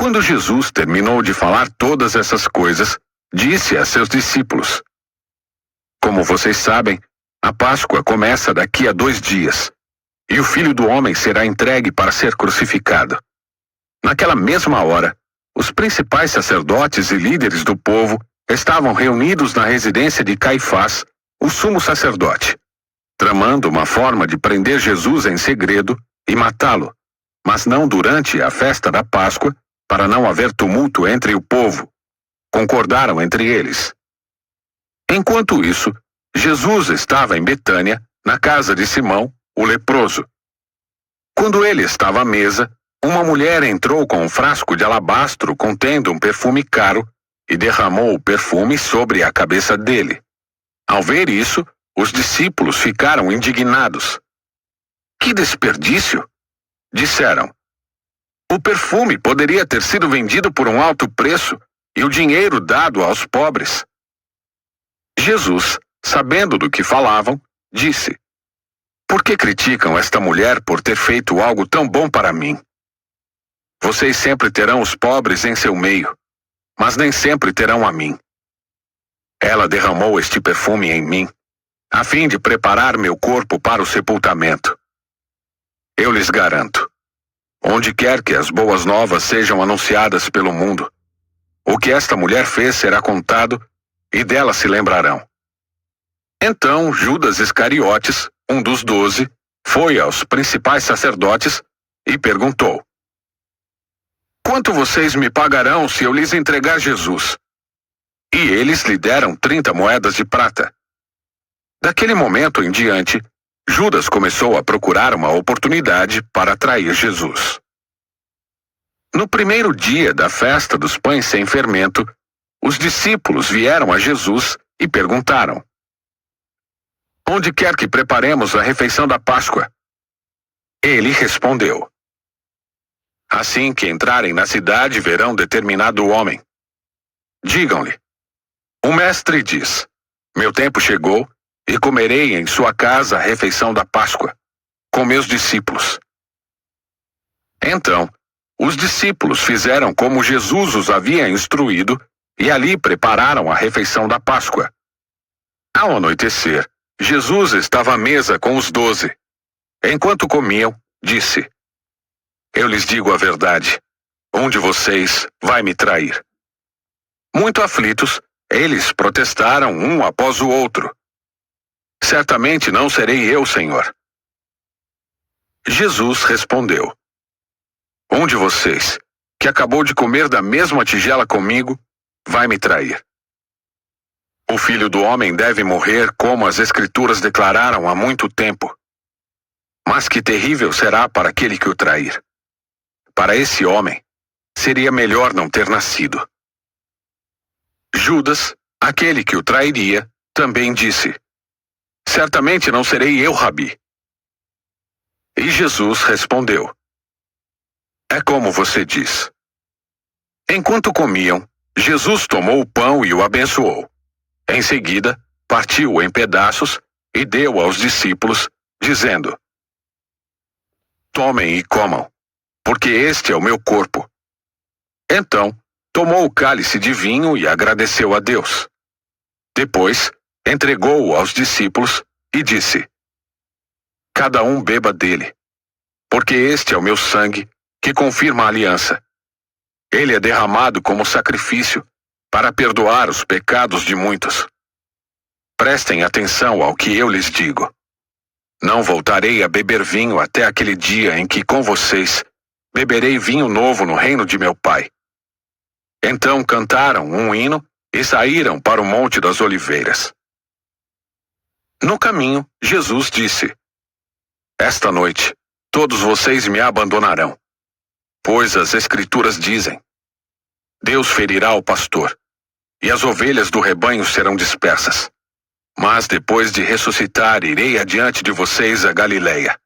Quando Jesus terminou de falar todas essas coisas, disse a seus discípulos: Como vocês sabem, a Páscoa começa daqui a 2 dias, e o Filho do Homem será entregue para ser crucificado. Naquela mesma hora, os principais sacerdotes e líderes do povo estavam reunidos na residência de Caifás, o sumo sacerdote, tramando uma forma de prender Jesus em segredo e matá-lo, mas não durante a festa da Páscoa, para não haver tumulto entre o povo. Concordaram entre eles. Enquanto isso, Jesus estava em Betânia, na casa de Simão, o leproso. Quando ele estava à mesa, uma mulher entrou com um frasco de alabastro contendo um perfume caro e derramou o perfume sobre a cabeça dele. Ao ver isso, os discípulos ficaram indignados. Que desperdício! Disseram. O perfume poderia ter sido vendido por um alto preço e o dinheiro dado aos pobres. Jesus, sabendo do que falavam, disse: Por que criticam esta mulher por ter feito algo tão bom para mim? Vocês sempre terão os pobres em seu meio, mas nem sempre terão a mim. Ela derramou este perfume em mim, a fim de preparar meu corpo para o sepultamento. Eu lhes garanto, onde quer que as boas novas sejam anunciadas pelo mundo, o que esta mulher fez será contado e dela se lembrarão. Então Judas Iscariotes, um dos 12, foi aos principais sacerdotes e perguntou: Quanto vocês me pagarão se eu lhes entregar Jesus? E eles lhe deram 30 moedas de prata. Daquele momento em diante, Judas começou a procurar uma oportunidade para atrair Jesus. No primeiro dia da festa dos pães sem fermento, os discípulos vieram a Jesus e perguntaram: Onde quer que preparemos a refeição da Páscoa? Ele respondeu: Assim que entrarem na cidade, verão determinado homem. Digam-lhe: O mestre diz: Meu tempo chegou e comerei em sua casa a refeição da Páscoa, com meus discípulos. Então, os discípulos fizeram como Jesus os havia instruído e ali prepararam a refeição da Páscoa. Ao anoitecer, Jesus estava à mesa com os 12. Enquanto comiam, disse: Eu lhes digo a verdade, um de vocês vai me trair. Muito aflitos, eles protestaram um após o outro: Certamente não serei eu, Senhor. Jesus respondeu: Um de vocês, que acabou de comer da mesma tigela comigo, vai me trair. O Filho do Homem deve morrer como as Escrituras declararam há muito tempo. Mas que terrível será para aquele que o trair. Para esse homem, seria melhor não ter nascido. Judas, aquele que o trairia, também disse: Certamente não serei eu, Rabi. E Jesus respondeu: É como você diz. Enquanto comiam, Jesus tomou o pão e o abençoou. Em seguida, partiu-o em pedaços e deu aos discípulos, dizendo: Tomem e comam, porque este é o meu corpo. Então, tomou o cálice de vinho e agradeceu a Deus. Depois, entregou-o aos discípulos e disse: Cada um beba dele, porque este é o meu sangue, que confirma a aliança. Ele é derramado como sacrifício para perdoar os pecados de muitos. Prestem atenção ao que eu lhes digo. Não voltarei a beber vinho até aquele dia em que com vocês beberei vinho novo no reino de meu Pai. Então cantaram um hino e saíram para o Monte das Oliveiras. No caminho, Jesus disse: Esta noite, todos vocês me abandonarão. Pois as Escrituras dizem: Deus ferirá o pastor, e as ovelhas do rebanho serão dispersas. Mas depois de ressuscitar, irei adiante de vocês a Galileia.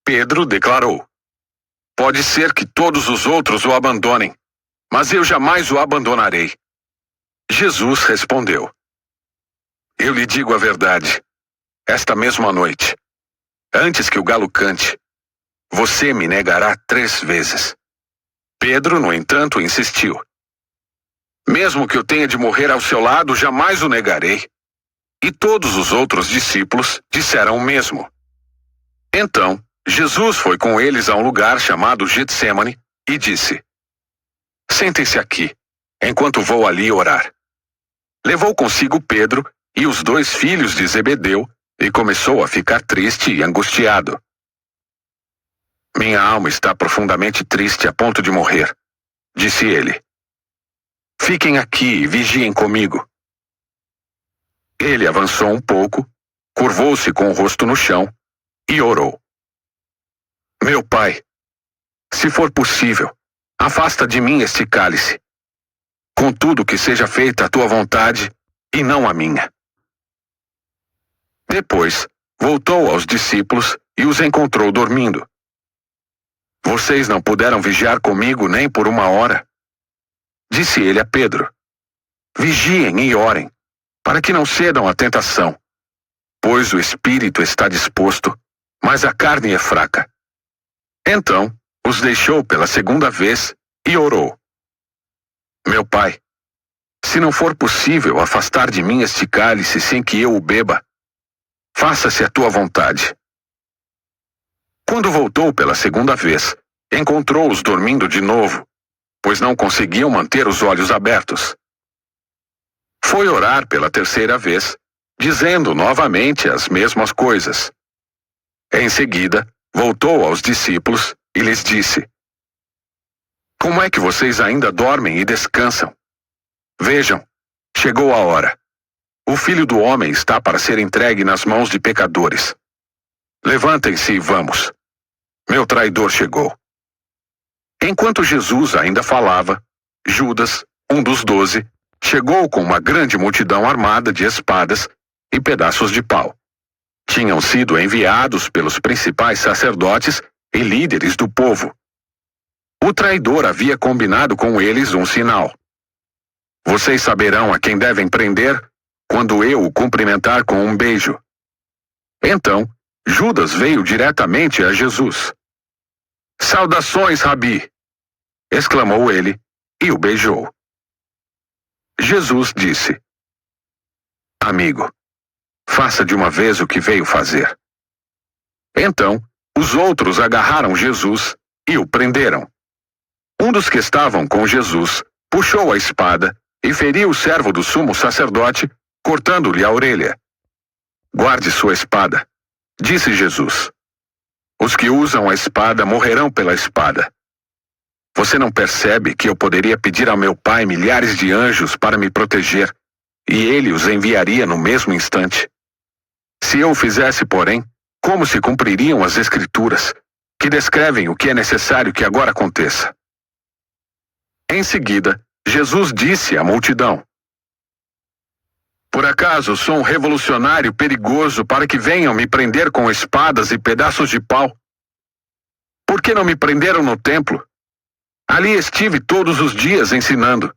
Pedro declarou: Pode ser que todos os outros o abandonem, mas eu jamais o abandonarei. Jesus respondeu: Eu lhe digo a verdade. Esta mesma noite, antes que o galo cante, você me negará 3 vezes. Pedro, no entanto, insistiu. Mesmo que eu tenha de morrer ao seu lado, jamais o negarei. E todos os outros discípulos disseram o mesmo. Então, Jesus foi com eles a um lugar chamado Getsêmani e disse: Sentem-se aqui, enquanto vou ali orar. Levou consigo Pedro e os 2 filhos de Zebedeu e começou a ficar triste e angustiado. Minha alma está profundamente triste a ponto de morrer, disse ele. Fiquem aqui e vigiem comigo. Ele avançou um pouco, curvou-se com o rosto no chão e orou. Meu Pai, se for possível, afasta de mim este cálice. Contudo, que seja feita a tua vontade e não a minha. Depois, voltou aos discípulos e os encontrou dormindo. Vocês não puderam vigiar comigo nem por 1 hora? Disse ele a Pedro. Vigiem e orem, para que não cedam à tentação, pois o espírito está disposto, mas a carne é fraca. Então, os deixou pela 2ª vez e orou. Meu Pai, se não for possível afastar de mim este cálice sem que eu o beba, faça-se a tua vontade. Quando voltou pela 2ª vez, encontrou-os dormindo de novo, pois não conseguiam manter os olhos abertos. Foi orar pela 3ª vez, dizendo novamente as mesmas coisas. Em seguida, voltou aos discípulos e lhes disse: Como é que vocês ainda dormem e descansam? Vejam, chegou a hora. O Filho do Homem está para ser entregue nas mãos de pecadores. Levantem-se e vamos. Meu traidor chegou. Enquanto Jesus ainda falava, Judas, um dos 12, chegou com uma grande multidão armada de espadas e pedaços de pau. Tinham sido enviados pelos principais sacerdotes e líderes do povo. O traidor havia combinado com eles um sinal. Vocês saberão a quem devem prender quando eu o cumprimentar com um beijo. Então, Judas veio diretamente a Jesus. Saudações, Rabi! Exclamou ele e o beijou. Jesus disse: Amigo, faça de uma vez o que veio fazer. Então, os outros agarraram Jesus e o prenderam. Um dos que estavam com Jesus puxou a espada e feriu o servo do sumo sacerdote, cortando-lhe a orelha. Guarde sua espada, disse Jesus. Os que usam a espada morrerão pela espada. Você não percebe que eu poderia pedir ao meu Pai milhares de anjos para me proteger, e ele os enviaria no mesmo instante? Se eu o fizesse, porém, como se cumpririam as Escrituras, que descrevem o que é necessário que agora aconteça? Em seguida, Jesus disse à multidão: Por acaso sou um revolucionário perigoso para que venham me prender com espadas e pedaços de pau? Por que não me prenderam no templo? Ali estive todos os dias ensinando.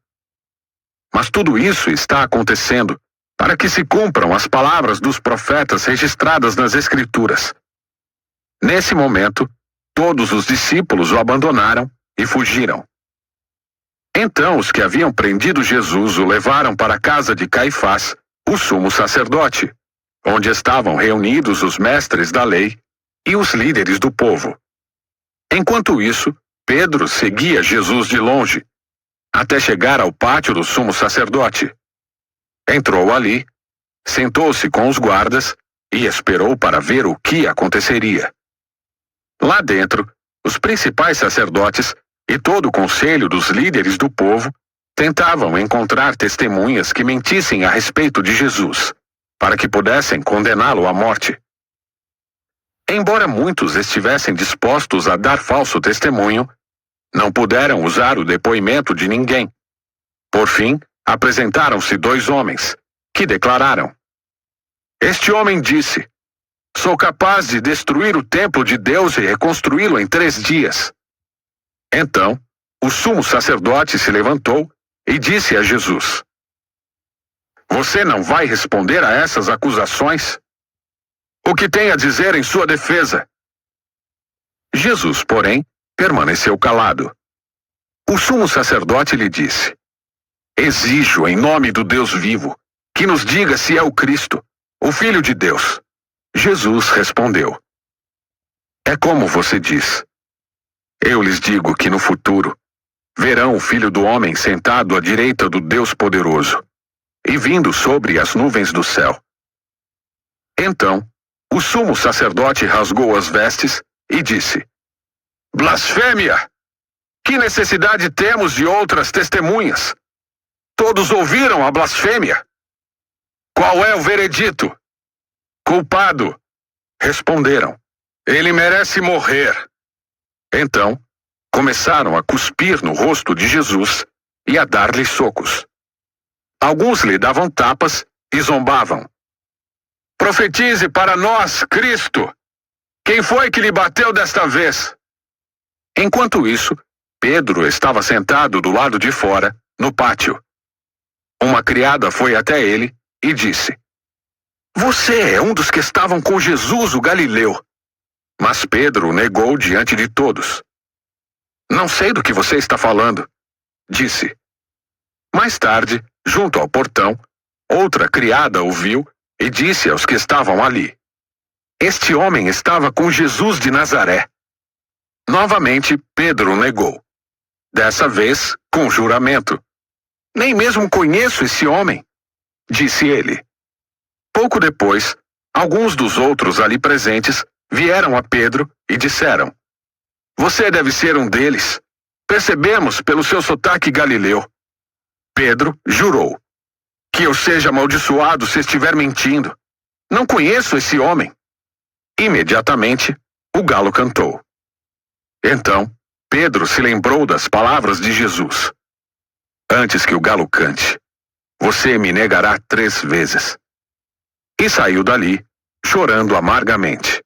Mas tudo isso está acontecendo para que se cumpram as palavras dos profetas registradas nas Escrituras. Nesse momento, todos os discípulos o abandonaram e fugiram. Então os que haviam prendido Jesus o levaram para a casa de Caifás, o sumo sacerdote, onde estavam reunidos os mestres da lei e os líderes do povo. Enquanto isso, Pedro seguia Jesus de longe, até chegar ao pátio do sumo sacerdote. Entrou ali, sentou-se com os guardas e esperou para ver o que aconteceria. Lá dentro, os principais sacerdotes e todo o conselho dos líderes do povo tentavam encontrar testemunhas que mentissem a respeito de Jesus, para que pudessem condená-lo à morte. Embora muitos estivessem dispostos a dar falso testemunho, não puderam usar o depoimento de ninguém. Por fim, apresentaram-se 2 homens, que declararam: Este homem disse: Sou capaz de destruir o templo de Deus e reconstruí-lo em 3 dias. Então, o sumo sacerdote se levantou e disse a Jesus: Você não vai responder a essas acusações? O que tem a dizer em sua defesa? Jesus, porém, permaneceu calado. O sumo sacerdote lhe disse: Exijo, em nome do Deus vivo, que nos diga se é o Cristo, o Filho de Deus. Jesus respondeu: É como você diz. Eu lhes digo que no futuro verão o Filho do Homem sentado à direita do Deus Poderoso e vindo sobre as nuvens do céu. Então, o sumo sacerdote rasgou as vestes e disse: Blasfêmia! Que necessidade temos de outras testemunhas? Todos ouviram a blasfêmia. Qual é o veredito? Culpado, responderam. Ele merece morrer. Então, começaram a cuspir no rosto de Jesus e a dar-lhe socos. Alguns lhe davam tapas e zombavam. Profetize para nós, Cristo! Quem foi que lhe bateu desta vez? Enquanto isso, Pedro estava sentado do lado de fora, no pátio. Uma criada foi até ele e disse: Você é um dos que estavam com Jesus, o Galileu. Mas Pedro negou diante de todos. Não sei do que você está falando, disse. Mais tarde, junto ao portão, outra criada o viu e disse aos que estavam ali: Este homem estava com Jesus de Nazaré. Novamente, Pedro negou. Dessa vez, com juramento. Nem mesmo conheço esse homem, disse ele. Pouco depois, alguns dos outros ali presentes vieram a Pedro e disseram: Você deve ser um deles. Percebemos pelo seu sotaque galileu. Pedro jurou: Que eu seja amaldiçoado se estiver mentindo. Não conheço esse homem. Imediatamente, o galo cantou. Então, Pedro se lembrou das palavras de Jesus: Antes que o galo cante, você me negará 3 vezes. E saiu dali, chorando amargamente.